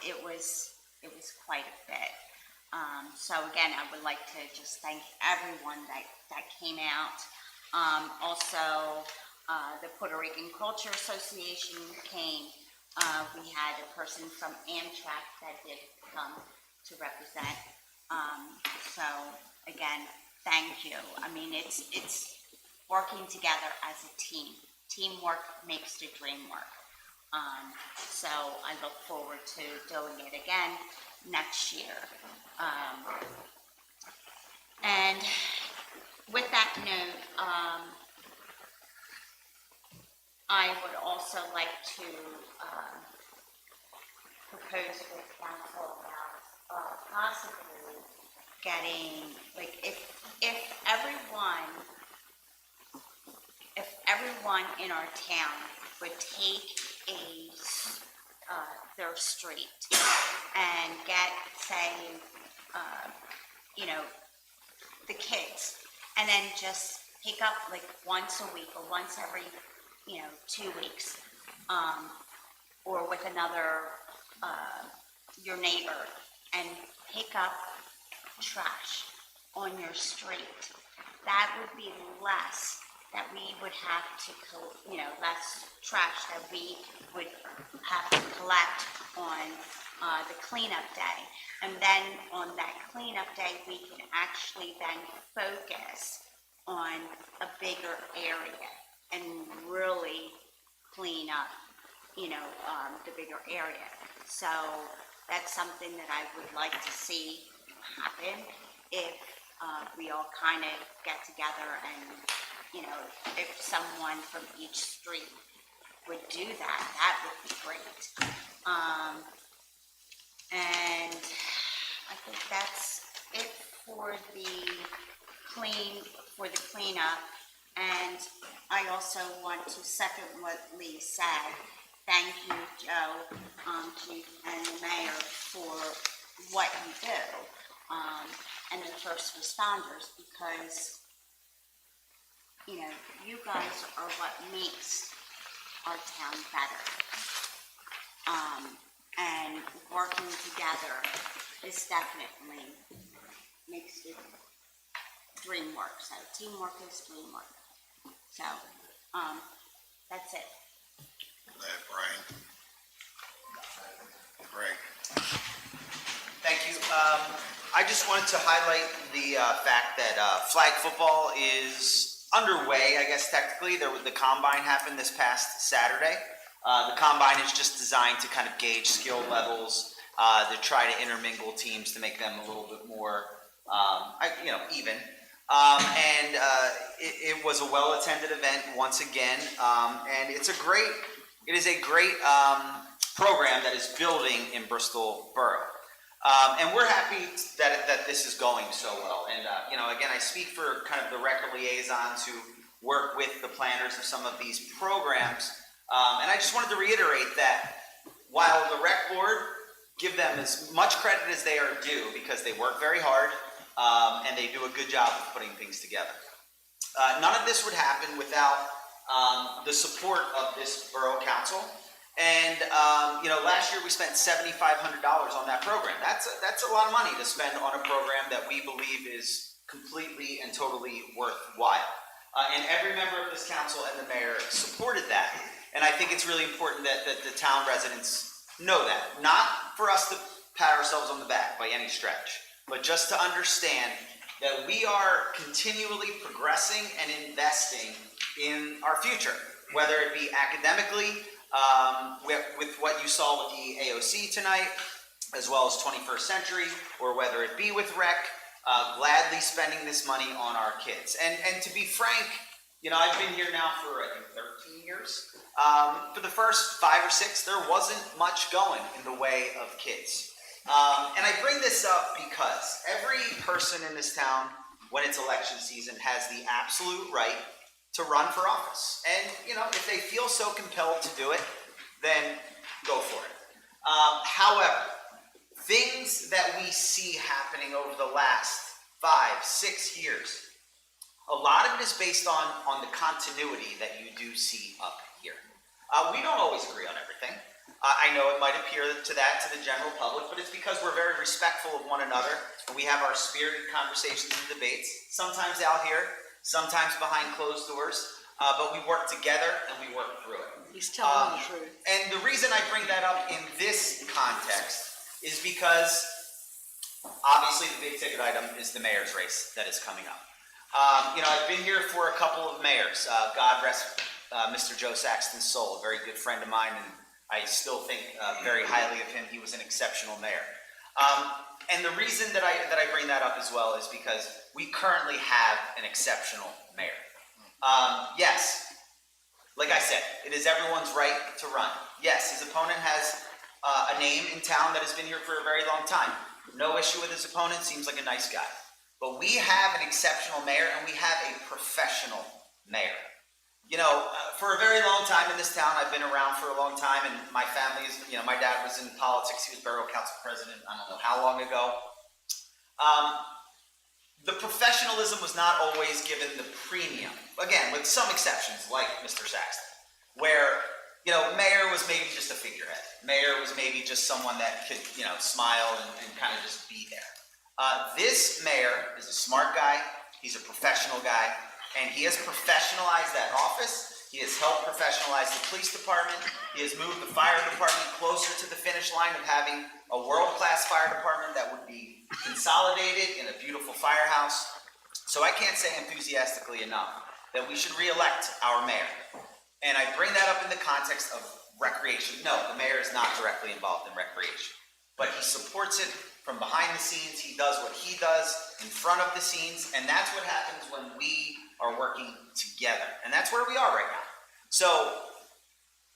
it was quite a bit. So again, I would like to just thank everyone that came out. Also, the Puerto Rican Culture Association came. We had a person from Amtrak that did come to represent. So again, thank you. I mean, it's working together as a team. Teamwork makes the dream work. So I look forward to doing it again next year. And with that note, I would also like to propose with council about possibly getting, like, if everyone in our town would take their street and get, say, you know, the kids, and then just pick up like once a week or once every, 2 weeks, or with another, your neighbor, and pick up trash on your street. That would be less that we would have to, less trash that we would have to collect on the cleanup day. And then on that cleanup day, we can actually then focus on a bigger area and really clean up, the bigger area. So that's something that I would like to see happen if we all kind of get together and, if someone from each street would do that, that would be great. And I think that's it for the cleanup. And I also want to second what Lee said. Thank you, Joe, Chief, and the Mayor for what you do, and the first responders, because you guys are what makes our town better. And working together is definitely makes the dream work. So teamwork is dream work. So, that's it. Brian. Greg. Thank you. I just wanted to highlight the fact that flag football is underway, I guess technically. The combine happened this past Saturday. The combine is just designed to kind of gauge skill levels, to try to intermingle teams to make them a little bit more, even. It was a well-attended event once again, and it is a great program that is building in Bristol Borough. And we're happy that this is going so well. And, again, I speak for kind of the rec liaisons who work with the planners of some of these programs. And I just wanted to reiterate that while the rec board, give them as much credit as they are due, because they work very hard, and they do a good job of putting things together. None of this would happen without the support of this borough council. And, last year we spent $7,500 on that program. That's a lot of money to spend on a program that we believe is completely and totally worthwhile. And every member of this council and the mayor supported that. And I think it's really important that the town residents know that. Not for us to pat ourselves on the back by any stretch, but just to understand that we are continually progressing and investing in our future, whether it be academically, with what you saw with the AOC tonight, as well as 21st Century, or whether it be with rec, gladly spending this money on our kids. And to be frank, I've been here now for, I think, 13 years. For the first 5 or 6, there wasn't much going in the way of kids. And I bring this up because every person in this town, when it's election season, has the absolute right to run for office. And, if they feel so compelled to do it, then go for it. However, things that we see happening over the last 5, 6 years, a lot of it is based on the continuity that you do see up here. We don't always agree on everything. I know it might appear to the general public, but it's because we're very respectful of one another, and we have our spirited conversations and debates, sometimes out here, sometimes behind closed doors, but we work together and we work through it. He's telling the truth. And the reason I bring that up in this context is because obviously the big ticket item is the mayor's race that is coming up. I've been here for a couple of mayors. God rest Mr. Joe Saxton's soul, a very good friend of mine, and I still think very highly of him. He was an exceptional mayor. And the reason that I bring that up as well is because we currently have an exceptional mayor. Yes, like I said, it is everyone's right to run. Yes, his opponent has a name in town that has been here for a very long time. No issue with his opponent, seems like a nice guy. But we have an exceptional mayor and we have a professional mayor. For a very long time in this town, I've been around for a long time, and my family is, my dad was in politics. He was borough council president, I don't know how long ago. The professionalism was not always given the premium. Again, with some exceptions, like Mr. Saxton, where, mayor was maybe just a figurehead. Mayor was maybe just someone that could, smile and kind of just be there. This mayor is a smart guy. He's a professional guy. And he has professionalized that office. He has helped professionalize the police department. He has moved the fire department closer to the finish line of having a world-class fire department that would be consolidated in a beautiful firehouse. So I can't say enthusiastically enough that we should re-elect our mayor. And I bring that up in the context of recreation. No, the mayor is not directly involved in recreation, but he supports it from behind the scenes. He does what he does in front of the scenes, and that's what happens when we are working together. And that's where we are right now. So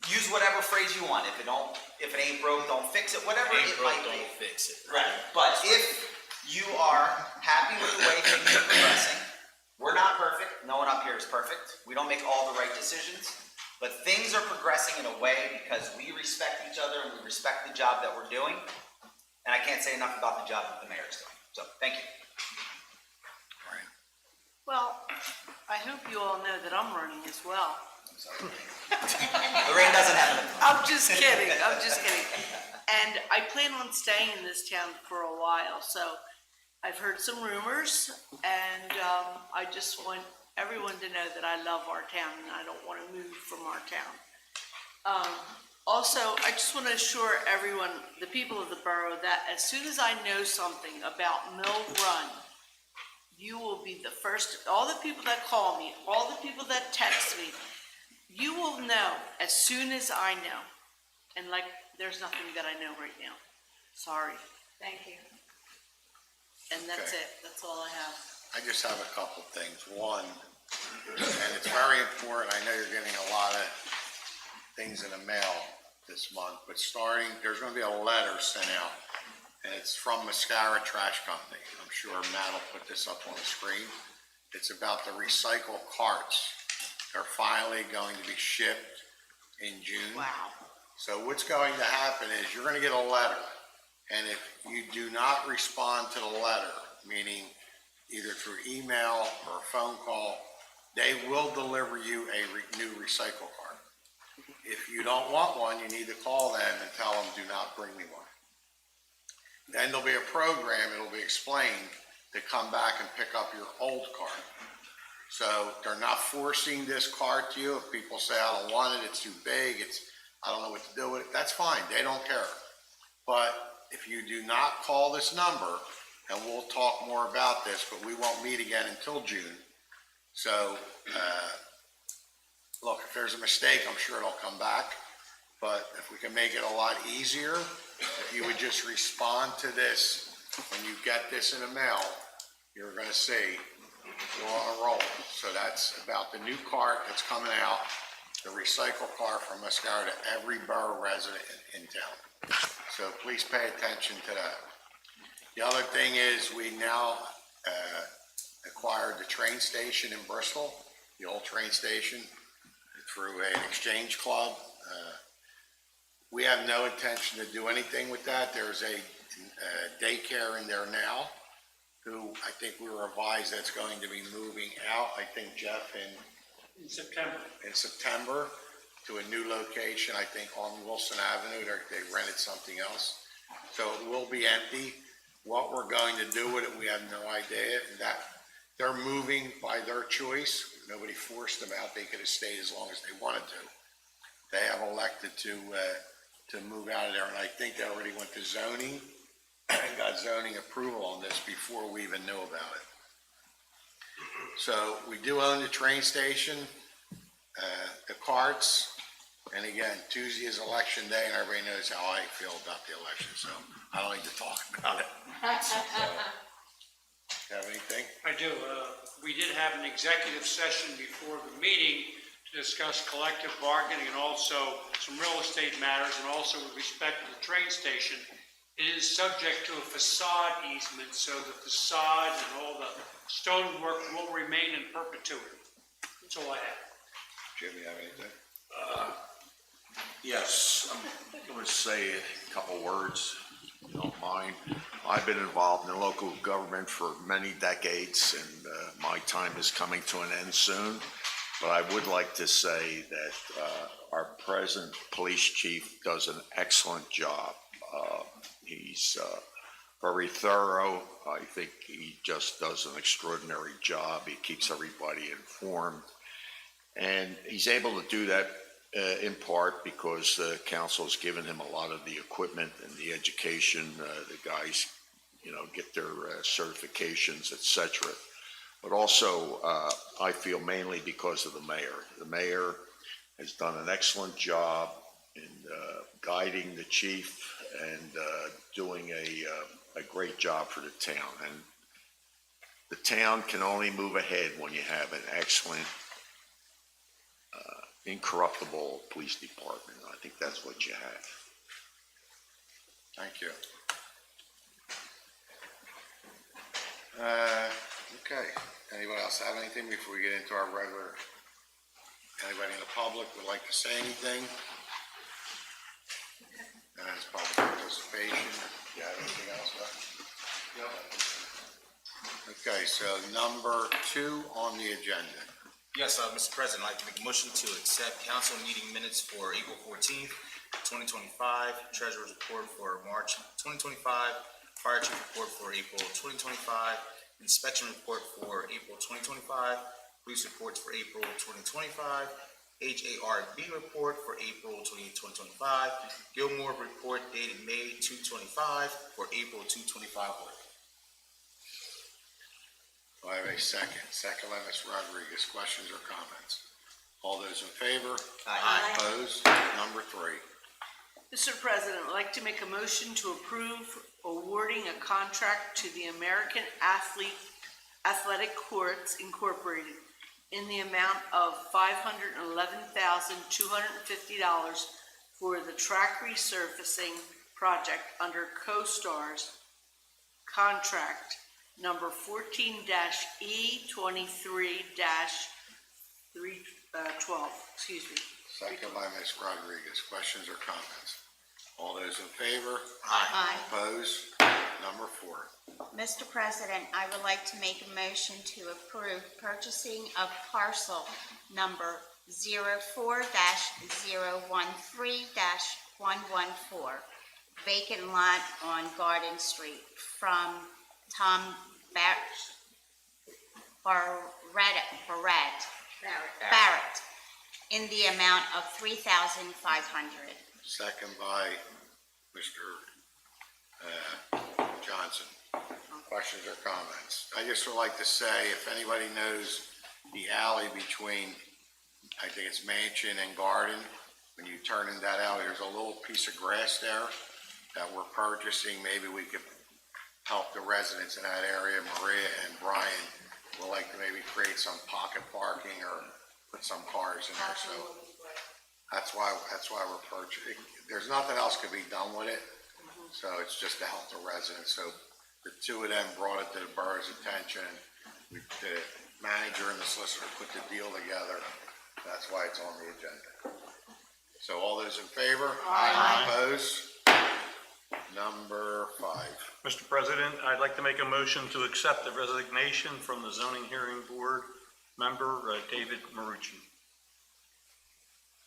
use whatever phrase you want. If it ain't broke, don't fix it. Whatever it might be. Don't fix it. Right. But if you are happy with the way things are progressing, we're not perfect. No one up here is perfect. We don't make all the right decisions. But things are progressing in a way because we respect each other and we respect the job that we're doing. And I can't say enough about the job that the mayor is doing. So thank you. Well, I hope you all know that I'm running as well. Lorraine doesn't have it. I'm just kidding. And I plan on staying in this town for a while, so I've heard some rumors, and I just want everyone to know that I love our town and I don't want to move from our town. Also, I just want to assure everyone, the people of the borough, that as soon as I know something about Mill Run, you will be the first, all the people that call me, all the people that text me, you will know as soon as I know. And there's nothing that I know right now. Sorry. Thank you. And that's Okay. it. That's all I have. I just have a couple things. One, and it's very important, I know you're getting a lot of things in the mail this month, but there's gonna be a letter sent out, and it's from Mascara Trash Company. I'm sure Matt will put this up on the screen. It's about the recycle carts. They're finally going to be shipped in June. Wow. So what's going to happen is you're gonna get a letter, and if you do not respond to the letter, meaning either through email or a phone call, they will deliver you a new recycle cart. If you don't want one, you need to call them and tell them, do not bring me one. Then there'll be a program, it'll be explained, to come back and pick up your old cart. So they're not forcing this cart to you. If people say, I don't want it, it's too big, I don't know what to do with it, that's fine, they don't care. But if you do not call this number, and we'll talk more about this, but we won't meet again until June. So, look, if there's a mistake, I'm sure it'll come back. But if we can make it a lot easier, if you would just respond to this, when you get this in the mail, you're gonna see we're on a roll. So that's about the new cart that's coming out, the recycle cart from Mascara to every borough resident in town. So please pay attention to that. The other thing is we now acquired the train station in Bristol, the old train station, through an exchange club. We have no intention to do anything with that. There's a daycare in there now, who I think we were advised that's going to be moving out, I think Jeff, In September. in September to a new location, I think on Wilson Avenue. They rented something else. So it will be empty. What we're going to do with it, we have no idea. That they're moving by their choice. Nobody forced them out. They could have stayed as long as they wanted to. They have elected to move out of there, and I think they already went to zoning and got zoning approval on this before we even knew about it. So we do own the train station, the carts, and again, Tuesday is election day, and everybody knows how I feel about the election, so I don't need to talk about it. Have anything? I do. We did have an executive session before the meeting to discuss collective bargaining and also some real estate matters, and also with respect to the train station. It is subject to a facade easement, so the facade and all the stonework will remain in perpetuity. That's all I have. Jim, you have anything? Yes, I'm going to say a couple words, if you don't mind. I've been involved in local government for many decades, and my time is coming to an end soon. But I would like to say that our present police chief does an excellent job. He's very thorough. I think he just does an extraordinary job. He keeps everybody informed. And he's able to do that in part because the council's given him a lot of the equipment and the education. The guys, get their certifications, etc. But also, I feel mainly because of the mayor. The mayor has done an excellent job in guiding the chief and doing a great job for the town. And the town can only move ahead when you have an excellent, incorruptible police department. I think that's what you have. Thank you. Okay, anybody else have anything before we get into our regular, anybody in the public would like to say anything? And that's public participation. Do you have anything else? No. Okay, so number 2 on the agenda. Yes, Mr. President, I'd like to make a motion to accept council meeting minutes for April 14th, 2025, treasurer's report for March 2025, fire chief report for April 2025, inspection report for April 2025, police reports for April 2025, HARB report for April 2025, Gilmore report dated May 225 for April 225 work. Do I have a second? Second by Ms. Rodriguez. Questions or comments? All those in favor? Aye. Opposed? Number 3. Mr. President, I'd like to make a motion to approve awarding a contract to the American Athletic Courts Incorporated in the amount of $511,250 for the track resurfacing project under CoStar's contract number 14-E23-312, excuse me. Second by Ms. Rodriguez. Questions or comments? All those in favor? Aye. Opposed? Number 4. Mr. President, I would like to make a motion to approve purchasing of parcel number 04-013-114, vacant lot on Garden Street from Tom Barrett in the amount of $3,500. Second by Mr. Johnson. Questions or comments? I just would like to say, if anybody knows the alley between, I think it's Mansion and Garden, when you turn in that alley, there's a little piece of grass there that we're purchasing. Maybe we could help the residents in that area. Maria and Brian would like to maybe create some pocket parking or put some cars in there, so that's why we're purchasing. There's nothing else could be done with it, so it's just to help the residents. So the 2 of them brought it to the borough's attention. The manager and the solicitor put the deal together. That's why it's on the agenda. So all those in favor? Aye. Opposed? Number 5. Mr. President, I'd like to make a motion to accept the resignation from the zoning hearing board member, David Marucci.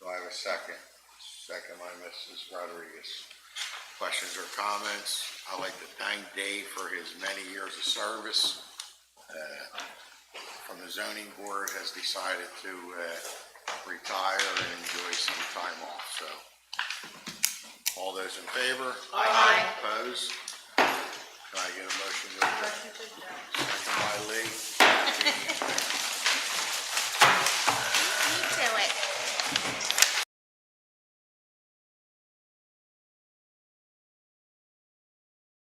Do I have a second? Second by Mrs. Rodriguez. Questions or comments? I'd like to thank Dave for his many years of service. From the zoning board has decided to retire and enjoy some time off, so. All those in favor? Aye. Opposed? Can I get a motion to adjourn? Second by Lee.